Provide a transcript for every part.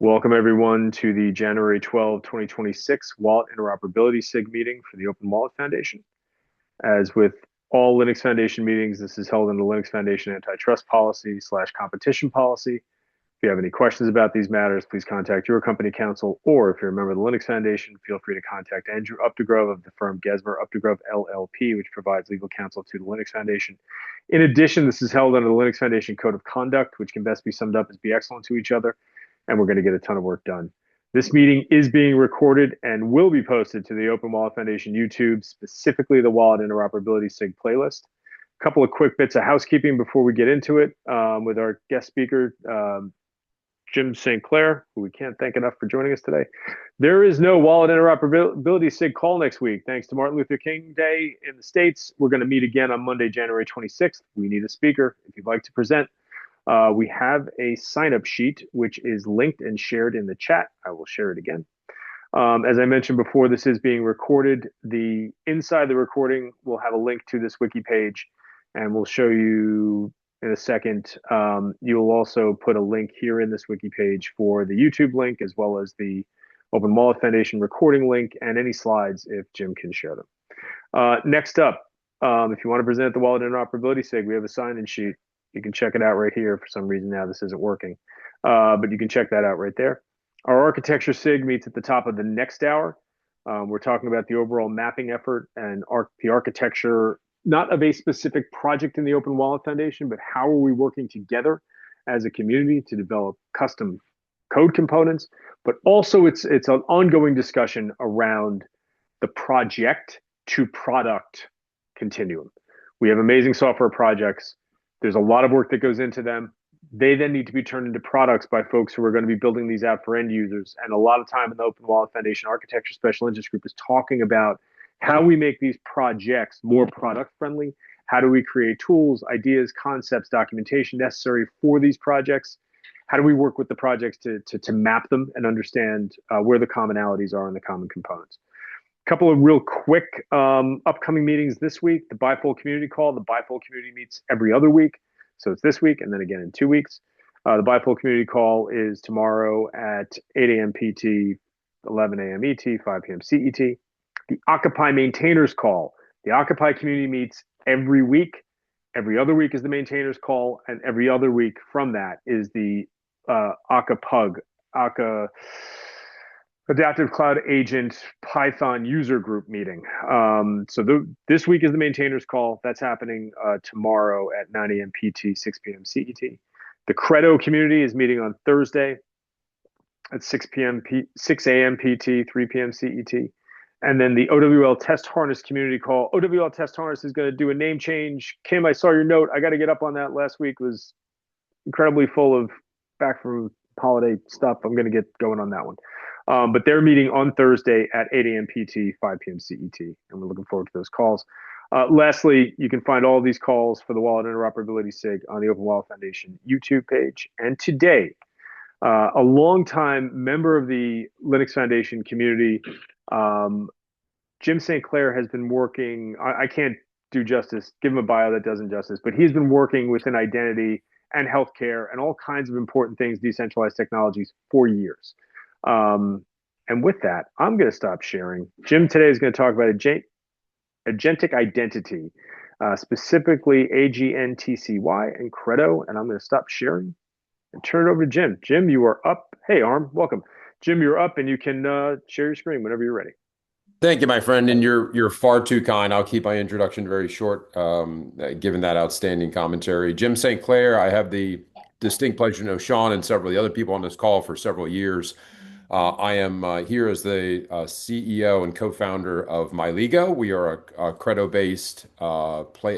Welcome everyone to the January 12, 2026 Wallet Interoperability SIG meeting for the Open Wallet Foundation. As with all Linux Foundation meetings, this is held under the Linux Foundation antitrust policy / competition policy. If you have any questions about these matters, please contact your company counsel, or if you're a member of the Linux Foundation, feel free to contact Andrew Updegrove of the firm Gesmer Updegrove LLP, which provides legal counsel to the Linux Foundation. In addition, this is held under the Linux Foundation Code of Conduct, which can best be summed up as be excellent to each other, and we're going to get a ton of work done. This meeting is being recorded and will be posted to the Open Wallet Foundation YouTube, specifically the Wallet Interoperability SIG playlist. A couple of quick bits of housekeeping before we get into it with our guest speaker, Jim St. Clair, who we can't thank enough for joining us today. There is no Wallet Interoperability SIG call next week. Thanks to Martin Luther King Day in the States. We're going to meet again on Monday, January 26th. We need a speaker. If you'd like to present, we have a sign-up sheet, which is linked and shared in the chat. I will share it again. As I mentioned before, this is being recorded. Inside the recording, we'll have a link to this wiki page, and we'll show you in a second. You'll also put a link here in this wiki page for the YouTube link, as well as the Open Wallet Foundation recording link and any slides if Jim can share them. Next up, if you want to present the Wallet Interoperability SIG, we have a sign-in sheet. You can check it out right here. For some reason now this isn't working, but you can check that out right there. Our architecture SIG meets at the top of the next hour. We're talking about the overall mapping effort and the architecture, not of a specific project in the Open Wallet Foundation, but how are we working together as a community to develop custom code components. But also it's an ongoing discussion around the project to product continuum. We have amazing software projects. There's a lot of work that goes into them. They then need to be turned into products by folks who are going to be building these out for end users. And a lot of time in the Open Wallet Foundation Architecture Special Interest Group is talking about how we make these projects more product friendly. How do we create tools, ideas, concepts, documentation necessary for these projects? How do we work with the projects to map them and understand where the commonalities are and the common components? A couple of real quick upcoming meetings this week. The Bifold Community Call. The Bifold Community meets every other week. So it's this week and then again in 2 weeks. The Bifold Community Call is tomorrow at 8 a.m. PT, 11 a.m. ET, 5 p.m. CET. The Occupy Maintainers Call. The Occupy community meets every week. Every other week is the Maintainers Call, and every other week from that is the Akka Adaptive Cloud Agent Python user group meeting. This week is the Maintainers Call. That's happening tomorrow at 9 a.m. PT, 6 p.m. CET. The Credo community is meeting on Thursday at 6 a.m. PT, 3 p.m. CET. And then the OWL Test Harness community call. OWL Test Harness is going to do a name change. Kim, I saw your note. I got to get up on that. Last week was incredibly full of back from holiday stuff. I'm going to get going on that one. But they're meeting on Thursday at 8 a.m. PT, 5 p.m. CET, and we're looking forward to those calls. Lastly, you can find all these calls for the Wallet Interoperability SIG on the Open Wallet Foundation YouTube page. And today, a longtime member of the Linux Foundation community, Jim St. Clair, has been working. I can't do justice, give him a bio that doesn't justice, but he's been working within identity and healthcare and all kinds of important things, decentralized technologies, for years. And with that, I'm going to stop sharing. Jim today is going to talk about Agentic identity, specifically AGNTCY and Credo. And I'm going to stop sharing and turn it over to Jim. Jim, you are up. Hey, Arm, welcome. Jim, you're up, and you can share your screen whenever you're ready. Thank you, my friend, and you're far too kind. I'll keep my introduction very short, given that outstanding commentary. Jim St. Clair, I have the distinct pleasure to know Sean and several of the other people on this call for several years. I am here as the CEO and co-founder of MyLego. We are a Credo-based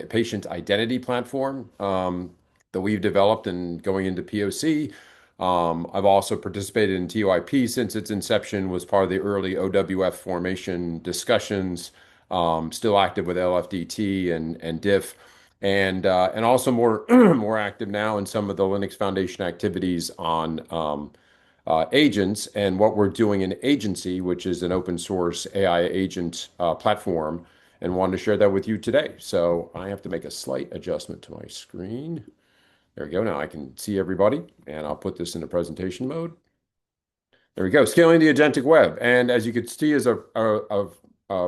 patient identity platform that we've developed and going into POC. I've also participated in TOIP since its inception, was part of the early OWF formation discussions, still active with LFDT and DIF, and also more active now in some of the Linux Foundation activities on agents and what we're doing in Agency, which is an open source AI agent platform, and wanted to share that with you today. So I have to make a slight adjustment to my screen. There we go. Now I can see everybody, and I'll put this into presentation mode. There we go. Scaling the agentic web. And as you could see as a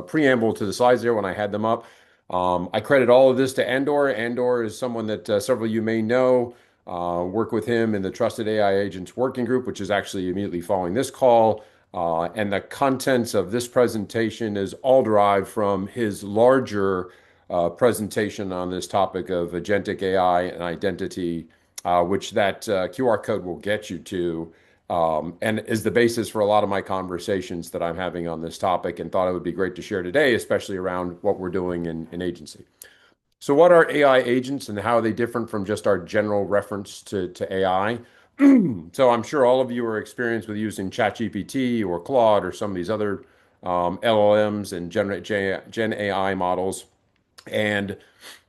preamble to the slides there when I had them up, I credit all of this to Andor. Andor is someone that several of you may know. Work with him in the Trusted AI Agents Working Group, which is actually immediately following this call. And the contents of this presentation is all derived from his larger presentation on this topic of agentic AI and identity, which that QR code will get you to and is the basis for a lot of my conversations that I'm having on this topic, and thought it would be great to share today, especially around what we're doing in agency. So, what are AI agents and how are they different from just our general reference to AI? So, I'm sure all of you are experienced with using ChatGPT or Claude or some of these other LLMs and Gen AI models. And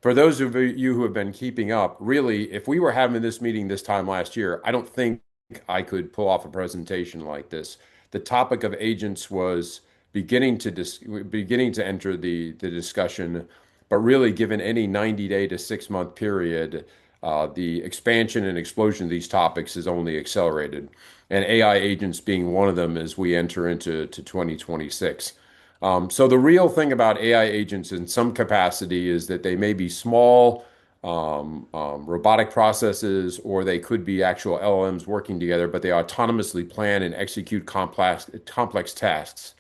for those of you who have been keeping up, really, if we were having this meeting this time last year, I don't think I could pull off a presentation like this. The topic of agents was beginning to enter the discussion, but really, given any 90-day to 6-month period, the expansion and explosion of these topics is only accelerated, and AI agents being one of them as we enter into 2026. So the real thing about AI agents in some capacity is that they may be small robotic processes, or they could be actual LLMs working together, but they autonomously plan and execute complex tasks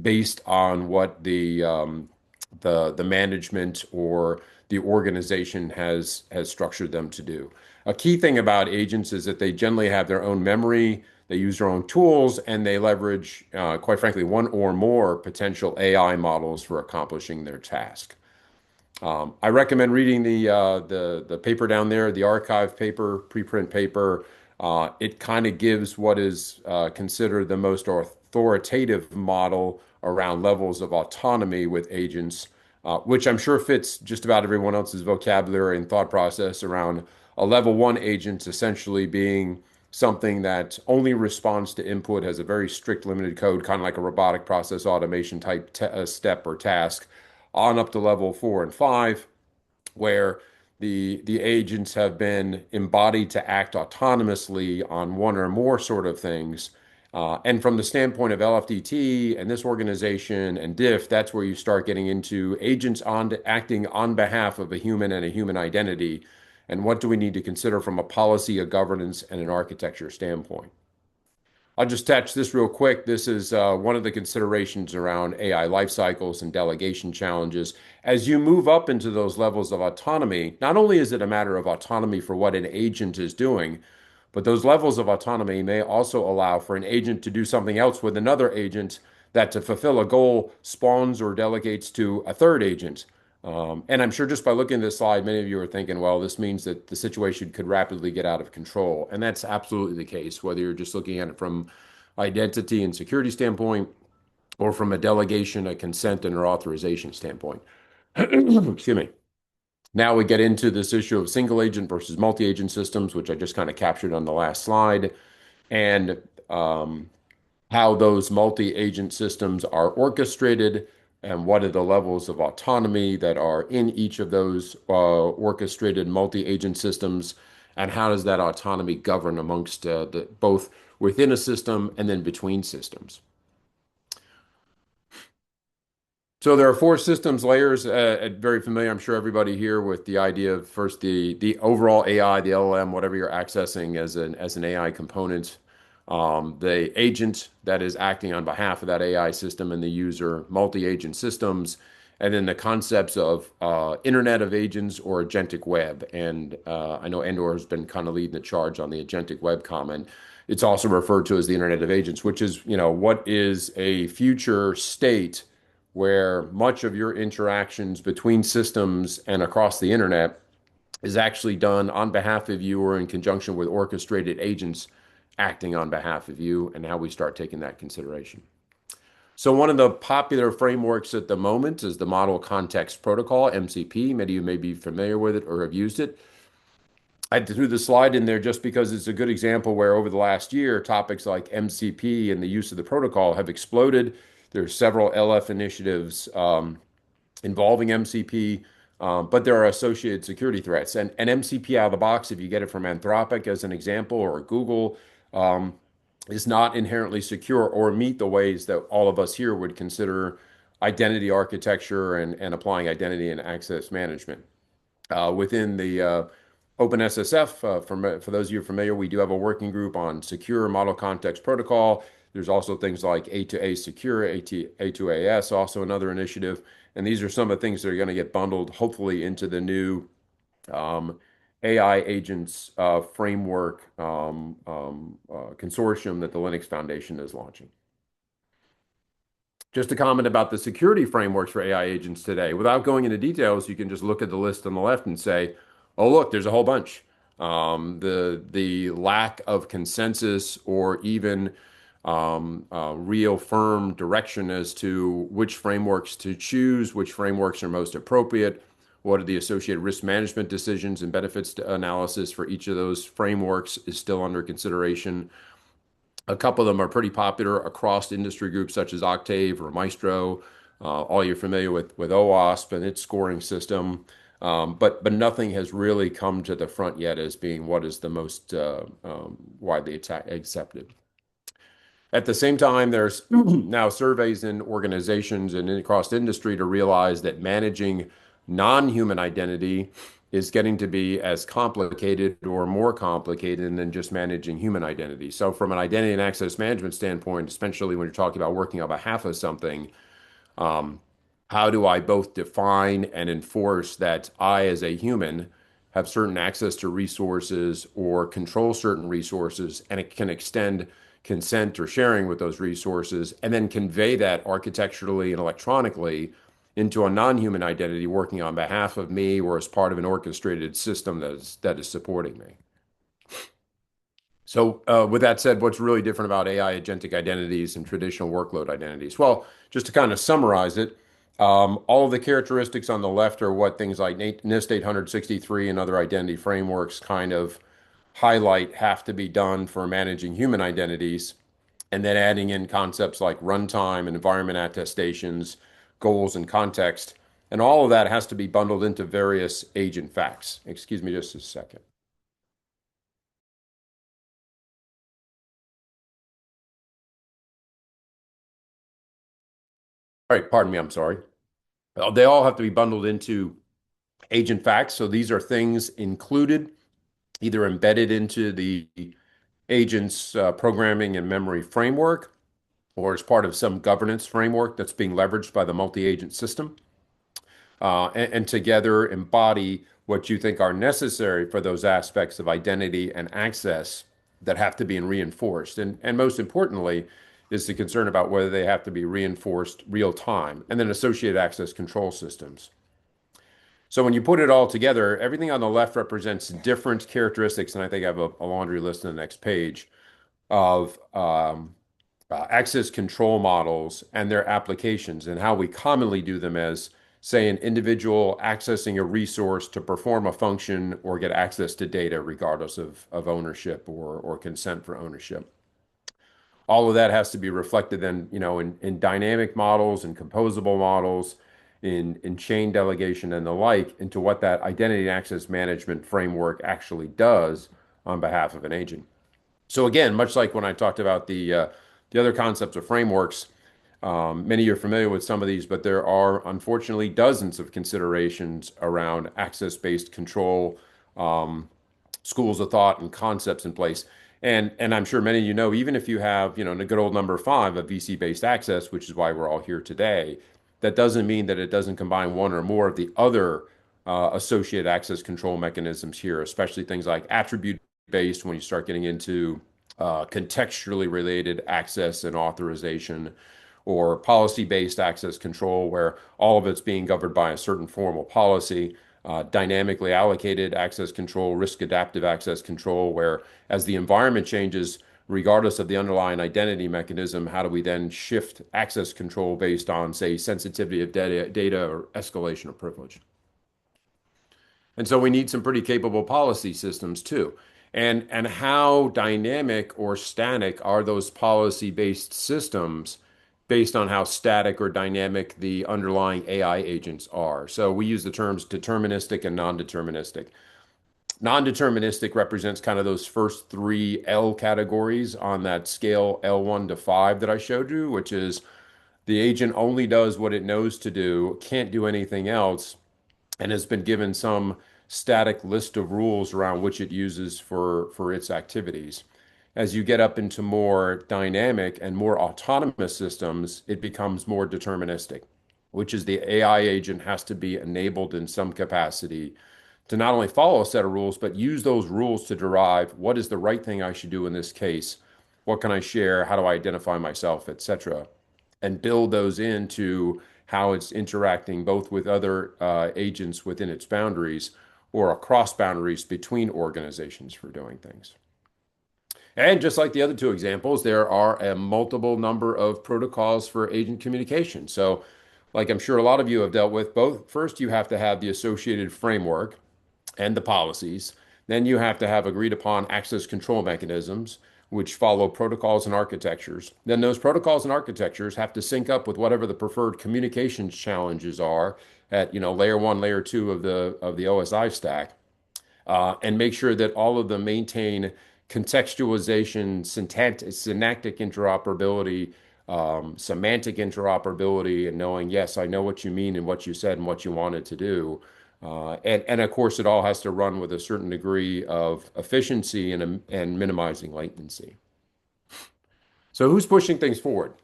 based on what the management or the organization has structured them to do. A key thing about agents is that they generally have their own memory, they use their own tools, and they leverage, quite frankly, one or more potential AI models for accomplishing their task. I recommend reading the paper down there, the archive paper, preprint paper. It kind of gives what is considered the most authoritative model around levels of autonomy with agents, which I'm sure fits just about everyone else's vocabulary and thought process around a level one agent essentially being something that only responds to input, has a very strict limited code, kind of like a robotic process automation type step or task, on up to level 4 and 5, where the agents have been embodied to act autonomously on one or more sort of things. And from the standpoint of LFDT and this organization and DIF, that's where you start getting into agents acting on behalf of a human and a human identity. And what do we need to consider from a policy, a governance, and an architecture standpoint? I'll just touch this real quick. This is one of the considerations around AI life cycles and delegation challenges. As you move up into those levels of autonomy, not only is it a matter of autonomy for what an agent is doing, but those levels of autonomy may also allow for an agent to do something else with another agent that, to fulfill a goal, spawns or delegates to a third agent. And I'm sure just by looking at this slide, many of you are thinking, well, this means that the situation could rapidly get out of control. And that's absolutely the case, whether you're just looking at it from identity and security standpoint, or from a delegation, a consent, and or authorization standpoint. Excuse me. Now we get into this issue of single agent versus multi-agent systems, which I just kind of captured on the last slide, and how those multi-agent systems are orchestrated and what are the levels of autonomy that are in each of those orchestrated multi-agent systems, and how does that autonomy govern amongst both within a system and then between systems. So there are 4 systems layers, very familiar, I'm sure everybody here, with the idea of first the overall AI, the LLM, whatever you're accessing as an AI component, the agent that is acting on behalf of that AI system and the user, multi-agent systems, and then the concepts of Internet of Agents or agentic web. And I know Andor has been kind of leading the charge on the agentic web comment. It's also referred to as the Internet of Agents, which is, what is a future state where much of your interactions between systems and across the internet is actually done on behalf of you or in conjunction with orchestrated agents acting on behalf of you, and how we start taking that consideration. So one of the popular frameworks at the moment is the Model Context Protocol, MCP. Many of you may be familiar with it or have used it. I threw the slide in there just because it's a good example where over the last year, topics like MCP and the use of the protocol have exploded. There's several LF initiatives involving MCP, but there are associated security threats. And MCP out of the box, if you get it from Anthropic as an example, or Google, is not inherently secure or meet the ways that all of us here would consider identity architecture and applying identity and access management. Within the OpenSSF, for those of you familiar, we do have a working group on secure model context protocol. There's also things like A2A secure, A2AS, also another initiative. And these are some of the things that are going to get bundled, hopefully, into the new AI agents framework consortium that the Linux Foundation is launching. Just a comment about the security frameworks for AI agents today. Without going into details, you can just look at the list on the left and say, oh, look, there's a whole bunch. The lack of consensus or even real firm direction as to which frameworks to choose, which frameworks are most appropriate, what are the associated risk management decisions and benefits analysis for each of those frameworks is still under consideration. A couple of them are pretty popular across industry groups such as Octave or Maestro. All you're familiar with OWASP and its scoring system. But nothing has really come to the front yet as being what is the most widely accepted. At the same time, there's now surveys in organizations and across industry to realize that managing non-human identity is getting to be as complicated or more complicated than just managing human identity. So from an identity and access management standpoint, especially when you're talking about working on behalf of something, um, how do I both define and enforce that I, as a human, have certain access to resources or control certain resources, and it can extend consent or sharing with those resources, and then convey that architecturally and electronically into a non-human identity working on behalf of me or as part of an orchestrated system that is supporting me. So, with that said, what's really different about AI agentic identities and traditional workload identities? Well, just to kind of summarize it, all of the characteristics on the left are what things like NIST 863 and other identity frameworks kind of highlight have to be done for managing human identities, and then adding in concepts like runtime and environment attestations, goals and context. And all of that has to be bundled into various agent facts. Excuse me just a second. All right, pardon me, I'm sorry. They all have to be bundled into agent facts. So these are things included, either embedded into the agent's programming and memory framework, or as part of some governance framework that's being leveraged by the multi-agent system, and together embody what you think are necessary for those aspects of identity and access that have to be reinforced. And most importantly, is the concern about whether they have to be reinforced real time, and then associated access control systems. So when you put it all together, everything on the left represents different characteristics, and I think I have a laundry list on the next page of access control models and their applications and how we commonly do them as, say, an individual accessing a resource to perform a function or get access to data regardless of ownership or consent for ownership. All of that has to be reflected then, in dynamic models and composable models, in chain delegation and the like, into what that identity and access management framework actually does on behalf of an agent. So again, much like when I talked about the other concepts of frameworks, many of you are familiar with some of these, but there are unfortunately dozens of considerations around access-based control, schools of thought, and concepts in place. And I'm sure many of you know, even if you have, the good old number five of VC-based access, which is why we're all here today, that doesn't mean that it doesn't combine one or more of the other associated access control mechanisms here, especially things like attribute-based when you start getting into contextually related access and authorization, or policy-based access control, where all of it's being governed by a certain formal policy, dynamically allocated access control, risk adaptive access control, where as the environment changes, regardless of the underlying identity mechanism, how do we then shift access control based on, say, sensitivity of data or escalation of privilege? And so we need some pretty capable policy systems too. And how dynamic or static are those policy-based systems based on how static or dynamic the underlying AI agents are? So we use the terms deterministic and non-deterministic. Non-deterministic represents kind of those first three L categories on that scale L1 to 5 that I showed you, which is the agent only does what it knows to do, can't do anything else, and has been given some static list of rules around which it uses for its activities. As you get up into more dynamic and more autonomous systems, it becomes more deterministic, which is the AI agent has to be enabled in some capacity to not only follow a set of rules, but use those rules to derive what is the right thing I should do in this case, what can I share, how do I identify myself, etc., and build those into how it's interacting both with other agents within its boundaries or across boundaries between organizations for doing things. And just like the other two examples, there are a multiple number of protocols for agent communication. So, like I'm sure a lot of you have dealt with, both first you have to have the associated framework and the policies. Then you have to have agreed upon access control mechanisms, which follow protocols and architectures. Then those protocols and architectures have to sync up with whatever the preferred communications challenges are at, layer one, layer two of the OSI stack, and make sure that all of them maintain contextualization, synaptic interoperability, semantic interoperability, and knowing, yes, I know what you mean and what you said and what you wanted to do. And of course, it all has to run with a certain degree of efficiency and minimizing latency. So who's pushing things forward?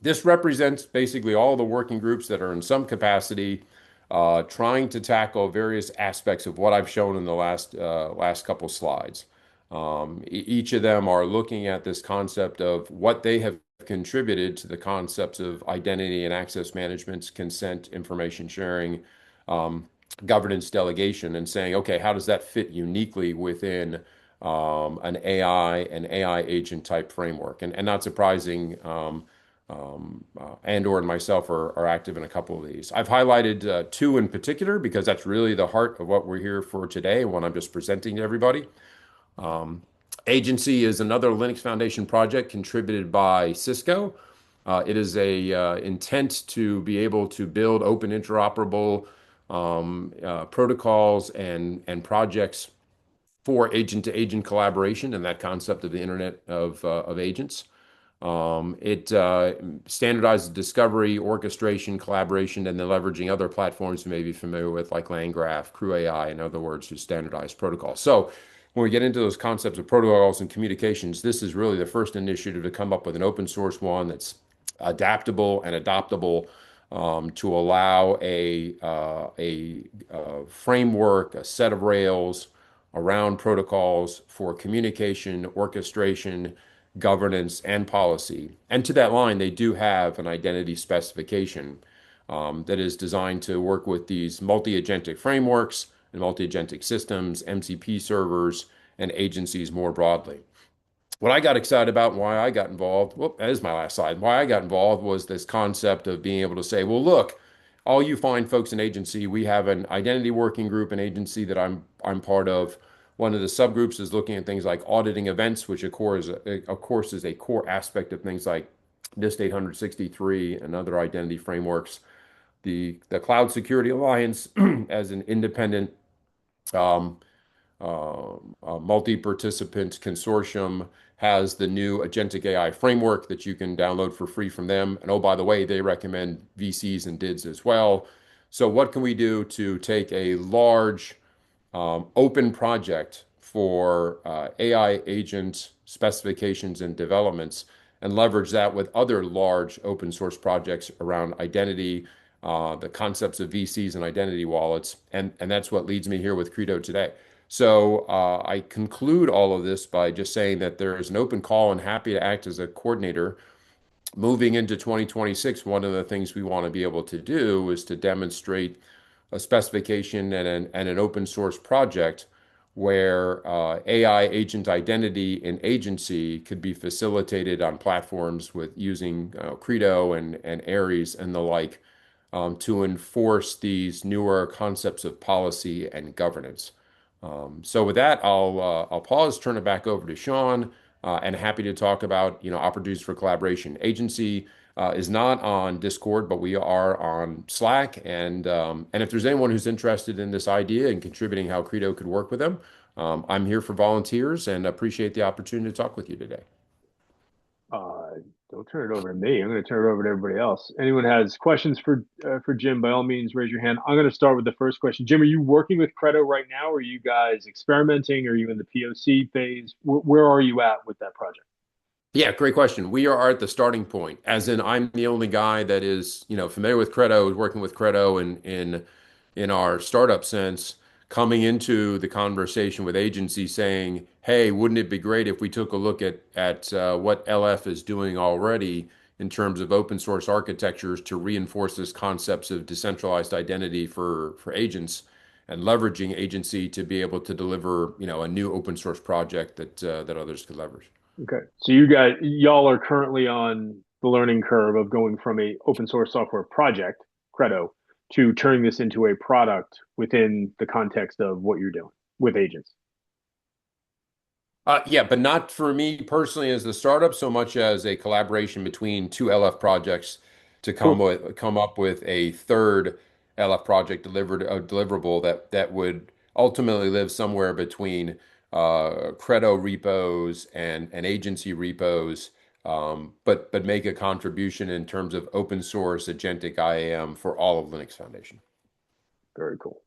This represents basically all the working groups that are in some capacity trying to tackle various aspects of what I've shown in the last couple slides. Each of them are looking at this concept of what they have contributed to the concepts of identity and access management, consent, information sharing, governance delegation, and saying, okay, how does that fit uniquely within an AI agent type framework? And not surprising, Andor and myself are active in a couple of these. I've highlighted two in particular because that's really the heart of what we're here for today, what I'm just presenting to everybody. Agency is another Linux Foundation project contributed by Cisco. It is a intent to be able to build open interoperable protocols and projects for agent-to-agent collaboration and that concept of the Internet of Agents. It standardizes discovery, orchestration, collaboration, and then leveraging other platforms you may be familiar with, like LangGraph, Crew AI, in other words, to standardize protocols. So when we get into those concepts of protocols and communications, this is really the first initiative to come up with an open source one that's adaptable and adoptable to allow a framework, a set of rails around protocols for communication, orchestration, governance, and policy. And to that line, they do have an identity specification that is designed to work with these multi-agentic frameworks and multi-agentic systems, MCP servers, and agencies more broadly. What I got excited about and why I got involved, well, that is my last slide. Why I got involved was this concept of being able to say, well, look, all you fine folks in agency, we have an identity working group, an agency that I'm part of. One of the subgroups is looking at things like auditing events, which of course is a core aspect of things like NIST 863 and other identity frameworks. The Cloud Security Alliance as an independent multi-participant consortium has the new Agentic AI framework that you can download for free from them. And oh, by the way, they recommend VCs and DIDs as well. So what can we do to take a large open project for AI agent specifications and developments and leverage that with other large open source projects around identity, the concepts of VCs and identity wallets. And that's what leads me here with Credo today. So I conclude all of this by just saying that there is an open call and happy to act as a coordinator. Moving into 2026, one of the things we want to be able to do is to demonstrate a specification and an open source project where AI agent identity and agency could be facilitated on platforms with using Credo and Aries and the like to enforce these newer concepts of policy and governance. So with that, I'll pause, turn it back over to Sean, and happy to talk about opportunities for collaboration. Agency is not on Discord, but we are on Slack. And if there's anyone who's interested in this idea and contributing how Credo could work with them, I'm here for volunteers and appreciate the opportunity to talk with you today. Uh, don't turn it over to me. I'm going to turn it over to everybody else. Anyone has questions for Jim, by all means, raise your hand. I'm going to start with the first question. Jim, are you working with Credo right now? Are you guys experimenting? Are you in the POC phase? Where are you at with that project? Yeah, great question. We are at the starting point, as in I'm the only guy that is, familiar with Credo, working with Credo in our startup sense, coming into the conversation with agency saying, "Hey, wouldn't it be great if we took a look at what LF is doing already in terms of open source architectures to reinforce this concepts of decentralized identity for agents and leveraging agency to be able to deliver, a new open source project that others could leverage." Okay. So y'all are currently on the learning curve of going from a open source software project, Credo, to turning this into a product within the context of what you're doing with agents. Yeah, but not for me personally as the startup, so much as a collaboration between two LF projects to Cool. come up with a third LF project deliverable that would ultimately live somewhere between Credo repos and agency repos, but make a contribution in terms of open source agentic IAM for all of Linux Foundation. Very cool.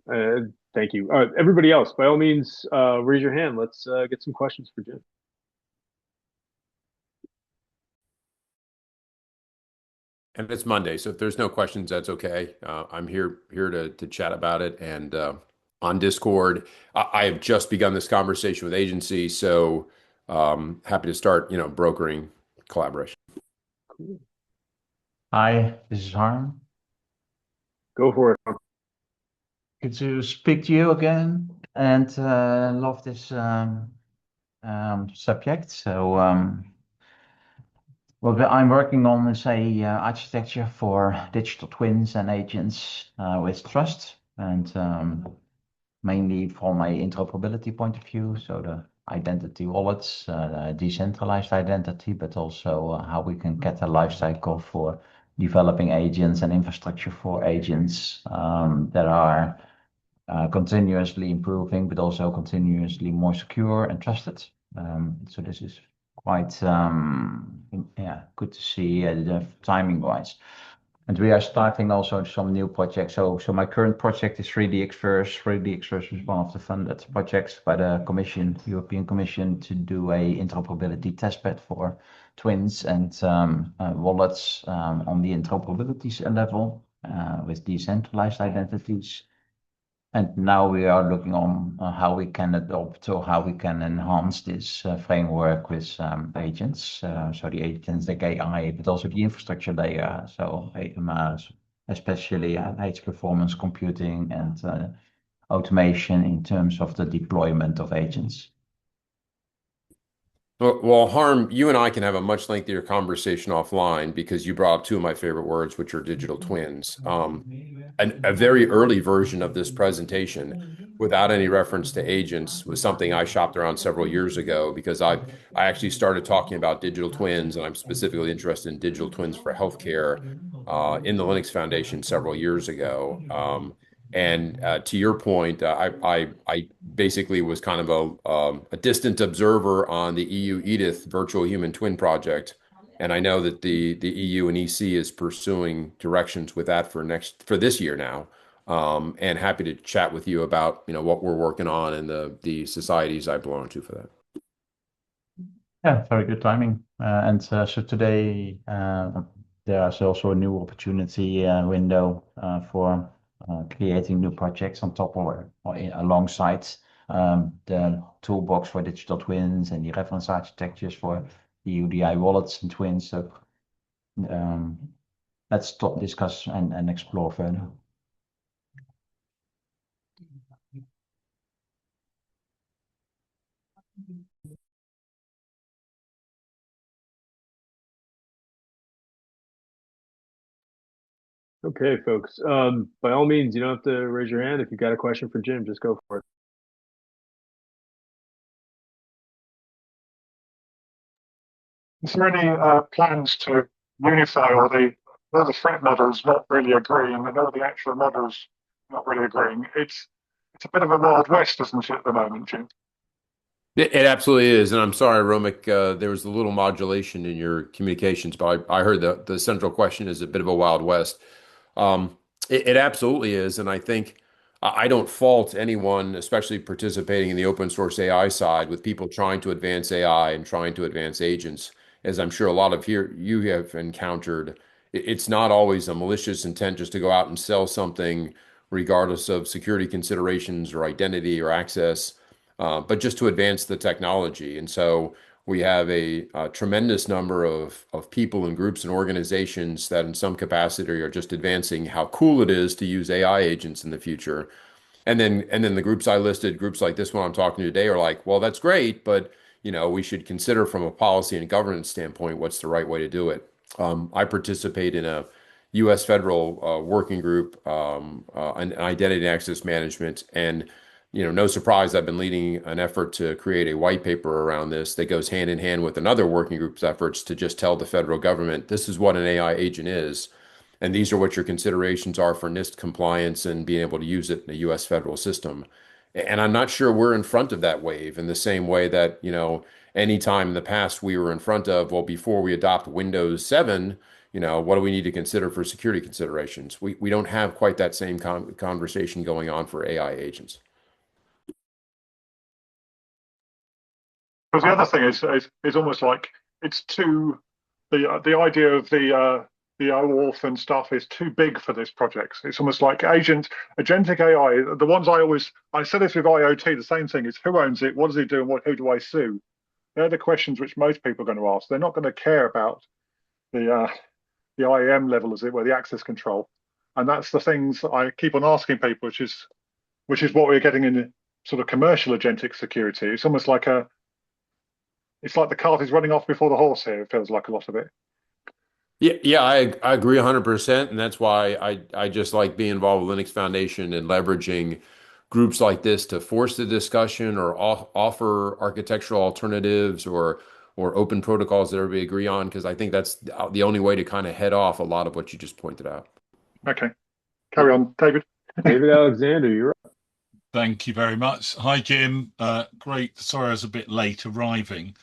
Thank you. Everybody else, by all means, raise your hand. Let's get some questions for Jim. And it's Monday, so if there's no questions, that's okay. I'm here to chat about it. And on Discord, I have just begun this conversation with agency, so happy to start, brokering collaboration. Cool. Hi, this is Harm. Go for it. Good to speak to you again, and love this subject. So, what I'm working on is a architecture for digital twins and agents with trust, and mainly from a interoperability point of view. So the identity wallets, decentralized identity, but also how we can get a life cycle for developing agents and infrastructure for agents that are continuously improving, but also continuously more secure and trusted. So this is quite good to see the timing wise. And we are starting also some new projects. So my current project is 3DXverse. 3DXverse is one of the funded projects by the Commission, European Commission, to do a interoperability testbed for twins and wallets on the interoperability level with decentralized identities. And now we are looking on how we can adopt or how we can enhance this framework with agents. So the agentic AI, but also the infrastructure layer. So especially edge performance computing and automation in terms of the deployment of agents. Well, Harm, you and I can have a much lengthier conversation offline because you brought up two of my favorite words, which are digital twins. A very early version of this presentation, without any reference to agents, was something I shopped around several years ago because I actually started talking about digital twins, and I'm specifically interested in digital twins for healthcare in the Linux Foundation several years ago. And to your point, I basically was kind of a distant observer on the EU EDITH Virtual Human Twin project, and I know that the EU and EC is pursuing directions with that for this year now. And happy to chat with you about what we're working on and the societies I belong to for that. Yeah, very good timing. So today there's also a new opportunity window for creating new projects on top or alongside the toolbox for digital twins and the reference architectures for the UDI wallets and twins. So let's discuss and explore further. Okay, folks. By all means, you don't have to raise your hand. If you've got a question for Jim, just go for it. Is there any plans to unify all the threat models not really agreeing and all the actual models not really agreeing. It's a bit of a wild west, isn't it, at the moment, Jim? It absolutely is, and I'm sorry, Romik, there was a little modulation in your communications, but I heard the central question is a bit of a Wild West. It absolutely is, and I think I don't fault anyone, especially participating in the open source AI side, with people trying to advance AI and trying to advance agents, as I'm sure a lot of here you have encountered. It's not always a malicious intent just to go out and sell something, regardless of security considerations or identity or access, but just to advance the technology. And so we have a tremendous number of people and groups and organizations that, in some capacity, are just advancing how cool it is to use AI agents in the future. And then the groups I listed, groups like this one I'm talking to today, are like, well, that's great, but we should consider from a policy and governance standpoint what's the right way to do it. I participate in a U.S. federal working group on identity and access management, and no surprise, I've been leading an effort to create a white paper around this that goes hand in hand with another working group's efforts to just tell the federal government this is what an AI agent is, and these are what your considerations are for NIST compliance and being able to use it in a U.S. federal system. And I'm not sure we're in front of that wave in the same way that, any time in the past we were in front of, well, before we adopt Windows 7, what do we need to consider for security considerations? We don't have quite that same conversation going on for AI agents. Because the other thing is almost like it's too the idea of the OAuth and stuff is too big for this project. It's almost like agentic AI. The ones I said this with IoT. The same thing is who owns it, what does it do, and who do I sue? They're the questions which most people are going to ask. They're not going to care about the IAM level, as it were, the access control, and that's the things I keep on asking people, which is what we're getting in sort of commercial agentic security. It's almost like it's like the cart is running off before the horse here. It feels like a lot of it. Yeah, I agree 100%, and that's why I just like being involved with Linux Foundation and leveraging groups like this to force the discussion or offer architectural alternatives or open protocols that everybody agree on, because I think that's the only way to kind of head off a lot of what you just pointed out. Okay, carry on, David. David Alexander, you're up. Thank you very much. Hi, Jim. Great. Sorry I was a bit late arriving.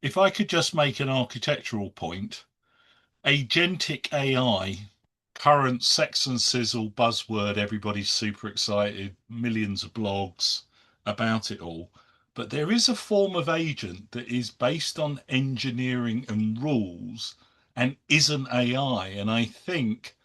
If I could just make an architectural point, Agentic AI, current sex and sizzle buzzword, everybody's super excited, millions of blogs about it all. But there is a form of agent that is based on engineering and rules and isn't AI. And I think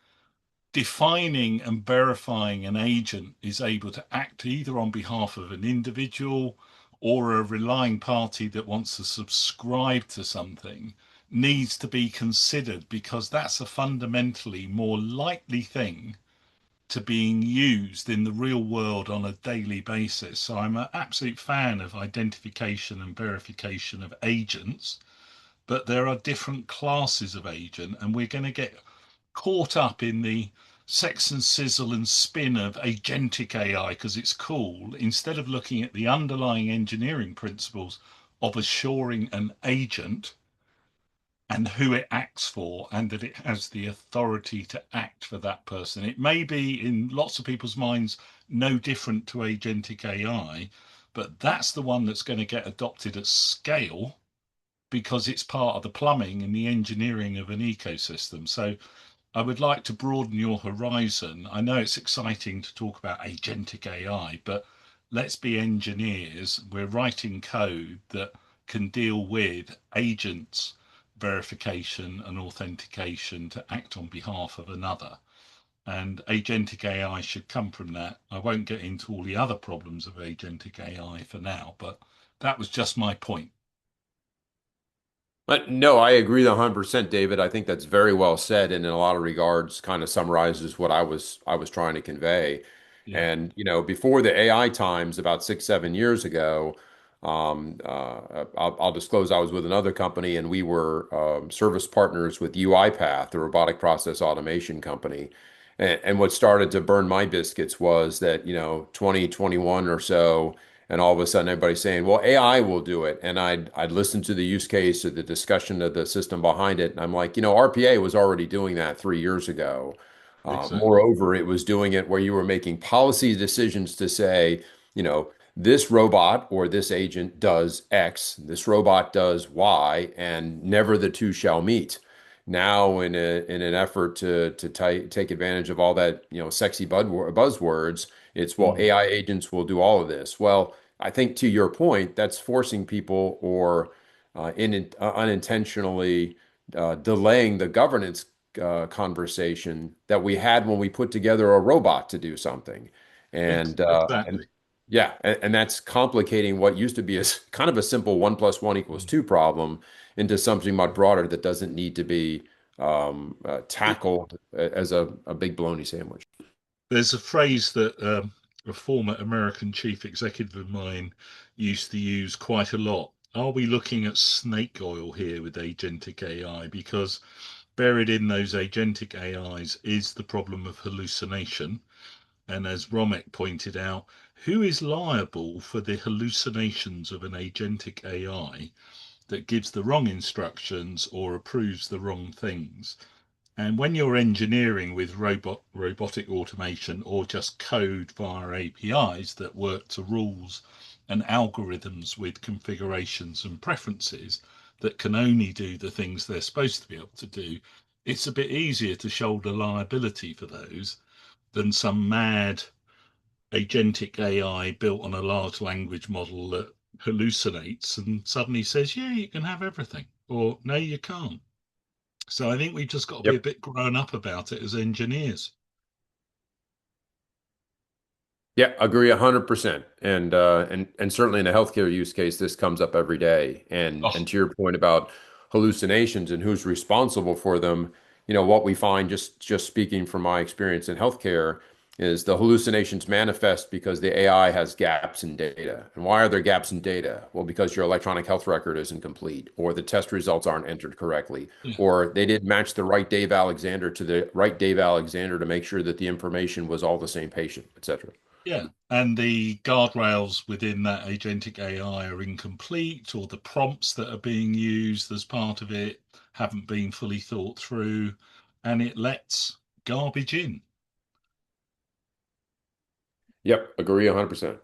defining and verifying an agent is able to act either on behalf of an individual or a relying party that wants to subscribe to something needs to be considered, because that's a fundamentally more likely thing to being used in the real world on a daily basis. So I'm an absolute fan of identification and verification of agents, but there are different classes of agent, and we're going to get caught up in the sex and sizzle and spin of agentic AI because it's cool, instead of looking at the underlying engineering principles of assuring an agent and who it acts for, and that it has the authority to act for that person. It may be in lots of people's minds no different to agentic AI, but that's the one that's going to get adopted at scale because it's part of the plumbing and the engineering of an ecosystem. So I would like to broaden your horizon. I know it's exciting to talk about agentic AI, but let's be engineers. We're writing code that can deal with agents, verification and authentication to act on behalf of another. And agentic AI should come from that. I won't get into all the other problems of agentic AI for now, but that was just my point. But no, I agree 100%, David. I think that's very well said, and in a lot of regards, kind of summarizes what I was trying to convey. Yeah. And before the AI times, about 6, 7 years ago, I'll disclose I was with another company, and we were service partners with UiPath, the robotic process automation company. And what started to burn my biscuits was that 2021 or so, and all of a sudden everybody's saying, well, AI will do it. And I'd listen to the use case or the discussion of the system behind it. And I'm like, RPA was already doing that 3 years ago. Exactly. Moreover, it was doing it where you were making policy decisions to say, this robot or this agent does X, this robot does Y, and never the two shall meet. Now, in an effort to take advantage of all that, sexy buzzwords, it's, well, AI agents will do all of this. Well, I think to your point, that's forcing people or unintentionally delaying the governance conversation that we had when we put together a robot to do something. And Exactly. yeah, and that's complicating what used to be a kind of a simple 1 + 1 = 2 problem into something much broader that doesn't need to be tackled as a big bologna sandwich. There's a phrase that a former American chief executive of mine used to use quite a lot. Are we looking at snake oil here with agentic AI? Because buried in those agentic AIs is the problem of hallucination. And as Romek pointed out, who is liable for the hallucinations of an agentic AI that gives the wrong instructions or approves the wrong things? And when you're engineering with robotic automation or just code via APIs that work to rules and algorithms with configurations and preferences that can only do the things they're supposed to be able to do, it's a bit easier to shoulder liability for those than some mad agentic AI built on a large language model that hallucinates and suddenly says, yeah, you can have everything, or no, you can't. So I think we've just got to be a Yep. bit grown up about it as engineers. Yeah, agree 100%. And certainly in a healthcare use case, this comes up every day. And Oh, to your point about hallucinations and who's responsible for them, what we find just speaking from my experience in healthcare is the hallucinations manifest because the AI has gaps in data. And why are there gaps in data? Well, because your electronic health record isn't complete, or the test results aren't entered correctly, yeah, or they didn't match the right Dave Alexander to the right Dave Alexander to make sure that the information was all the same patient, et cetera. yeah. And the guardrails within that agentic AI are incomplete, or the prompts that are being used as part of it haven't been fully thought through, and it lets garbage in. Yep, agree 100%.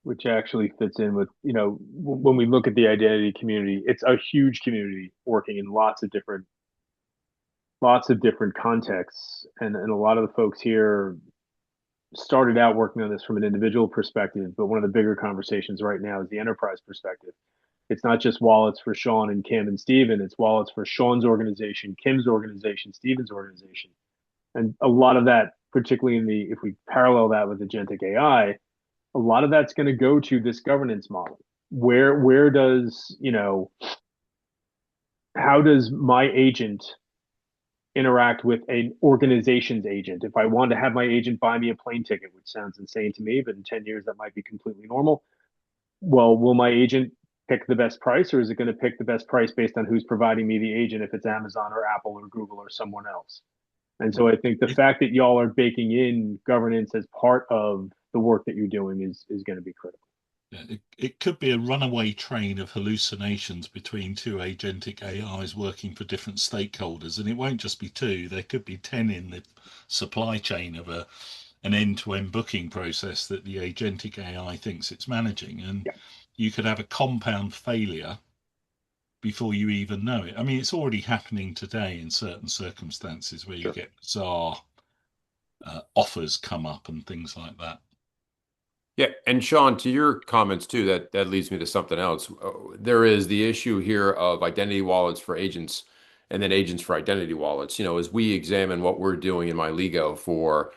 Which actually fits in with, when we look at the identity community, it's a huge community working in lots of different contexts. And a lot of the folks here started out working on this from an individual perspective, but one of the bigger conversations right now is the enterprise perspective. It's not just wallets for Sean and Kim and Steven, it's wallets for Sean's organization, Kim's organization, Steven's organization. And a lot of that, particularly if we parallel that with agentic AI, a lot of that's going to go to this governance model. Where does, how does my agent interact with an organization's agent? If I want to have my agent buy me a plane ticket, which sounds insane to me, but in 10 years that might be completely normal. Well, will my agent pick the best price, or is it going to pick the best price based on who's providing me the agent, if it's Amazon or Apple or Google or someone else? And so I think the It, fact that y'all are baking in governance as part of the work that you're doing is going to be critical. it could be a runaway train of hallucinations between two agentic AIs working for different stakeholders, and it won't just be two. There could be 10 in the supply chain of an end-to-end booking process that the agentic AI thinks it's managing, and Yeah. you could have a compound failure before you even know it. I mean, it's already happening today in certain circumstances where you Sure. get bizarre offers come up and things like that. Yeah, and Sean, to your comments too, that leads me to something else. There is the issue here of identity wallets for agents and then agents for identity wallets. As we examine what we're doing in MyLego for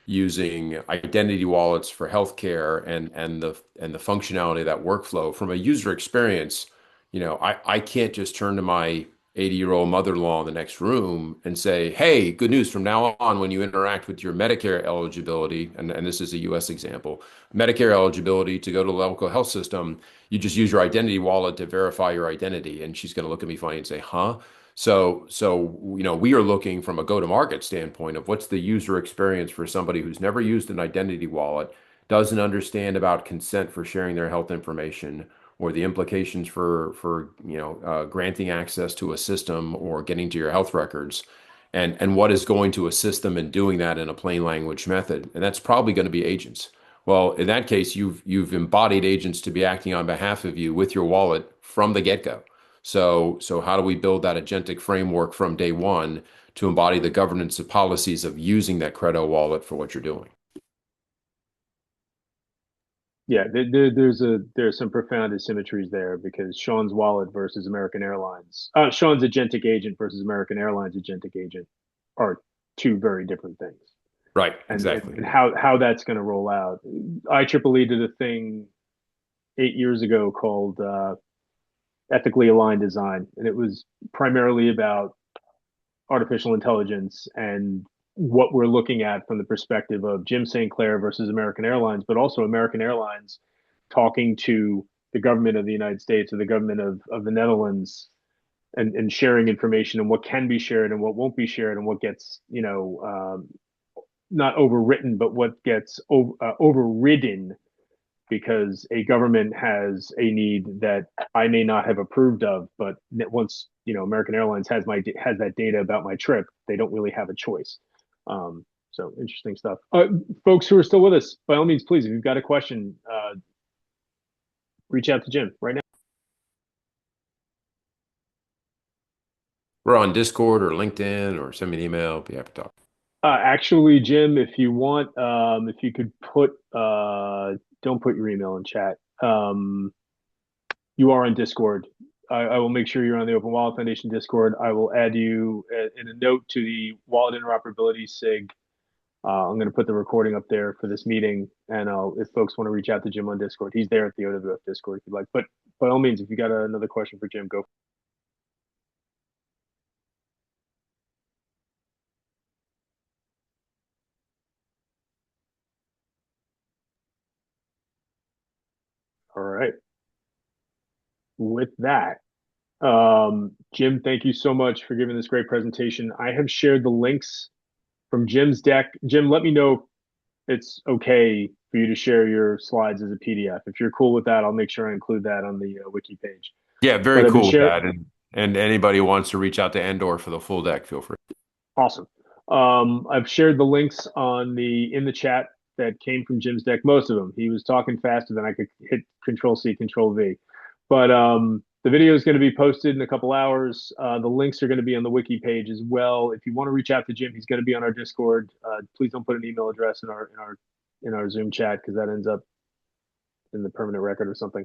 using identity wallets for healthcare and the functionality of that workflow from a user experience, I can't just turn to my 80-year-old mother-in-law in the next room and say, hey, good news, from now on, when you interact with your Medicare eligibility, and this is a US example, Medicare eligibility to go to the local health system, you just use your identity wallet to verify your identity. And she's going to look at me funny and say, huh? So we are looking from a go-to-market standpoint of what's the user experience for somebody who's never used an identity wallet, doesn't understand about consent for sharing their health information or the implications for granting access to a system or getting to your health records, and what is going to assist them in doing that in a plain language method. And that's probably going to be agents. Well, in that case, you've embodied agents to be acting on behalf of you with your wallet from the get-go. So how do we build that agentic framework from day one to embody the governance of policies of using that Credo wallet for what you're doing? Yeah, there's some profound asymmetries there because Sean's wallet versus American Airlines, Sean's agentic agent versus American Airlines agentic agent are two very different things. Right, And, exactly. and how that's going to roll out. IEEE did a thing 8 years ago called ethically aligned design, and it was primarily about artificial intelligence and what we're looking at from the perspective of Jim St. Clair versus American Airlines, but also American Airlines talking to the government of the United States or the government of the Netherlands and sharing information and what can be shared and what won't be shared and what gets, not overwritten, but what gets overridden because a government has a need that I may not have approved of, but once American Airlines has that data about my trip, they don't really have a choice. So interesting stuff. Folks who are still with us, by all means, please, if you've got a question, reach out to Jim right now. We're on Discord or LinkedIn, or send me an email. Be happy to talk. Actually, Jim, if you want, if you could put, don't put your email in chat. You are on Discord. I will make sure you're on the Open Wallet Foundation Discord. I will add you in a note to the Wallet Interoperability SIG. I'm going to put the recording up there for this meeting, and if folks want to reach out to Jim on Discord, he's there at the OWF Discord if you'd like. But by all means, if you got another question for Jim, go. All right. With that, Jim, thank you so much for giving this great presentation. I have shared the links from Jim's deck. Jim, let me know if it's okay for you to share your slides as a PDF. If you're cool with that, I'll make sure I include that on the Wiki page. Yeah, very cool with that. And anybody who wants to reach out to Endor for the full deck, feel free. Awesome. I've shared the links in the chat that came from Jim's deck. Most of them. He was talking faster than I could hit Control C, Control V. But the video is going to be posted in a couple hours. The links are going to be on the Wiki page as well. If you want to reach out to Jim, he's going to be on our Discord. Please don't put an email address in our Zoom chat because that ends up in the permanent record or something.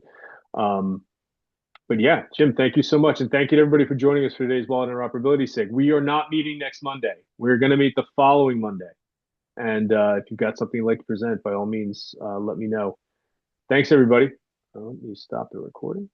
But yeah, Jim, thank you so much. And thank you to everybody for joining us for today's Wallet Interoperability SIG. We are not meeting next Monday. We're going to meet the following Monday. And if you've got something you'd like to present, by all means, let me know. Thanks, everybody. Let me stop the recording.